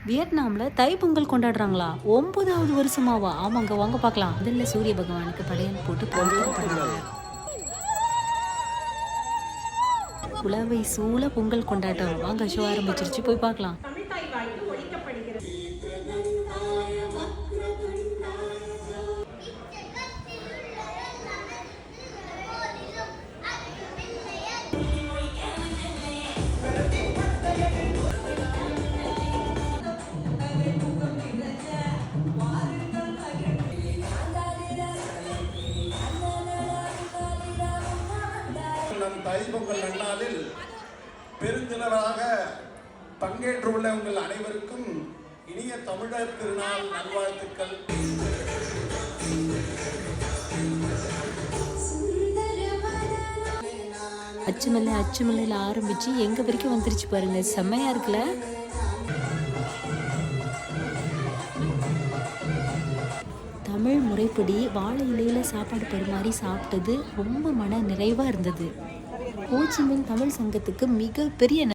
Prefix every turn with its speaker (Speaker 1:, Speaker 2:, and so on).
Speaker 1: வியட்நாமில் தைப்பொங்கல் கொண்டாடுறாங்களா? 9வது வருஷமாவா? ஆமாங்க, வாங்க பார்க்கலாம். முதல்ல சூரிய பகவானுக்கு படையல் போட்டு பிரார்த்தனை பண்ணாங்க. உலவை சூழ பொங்கல் கொண்டாட்டம். வாங்க, ஷோ ஆரம்பிச்சிருச்சு, போய் பார்க்கலாம்.
Speaker 2: நம் தைப்பொங்கல் நன்னாளில் பெருந்திரளாக பங்கேற்றுள்ள உங்கள் அனைவருக்கும் இனிய தமிழர் திருநாள் நல்வாழ்த்துக்கள்.
Speaker 1: அச்சுமல்ல ஆரம்பிச்சு எங்க வரைக்கும் வந்துருச்சு பாருங்க, செம்மையா இருக்குல்ல. தமிழ் முறைப்படி வாழை இலையில சாப்பாடு பரிமாறி சாப்பிட்டது ரொம்ப மன நிறைவா இருந்தது. ஹோச்சிமின் தமிழ் சங்கத்துக்கு மிகப்பெரிய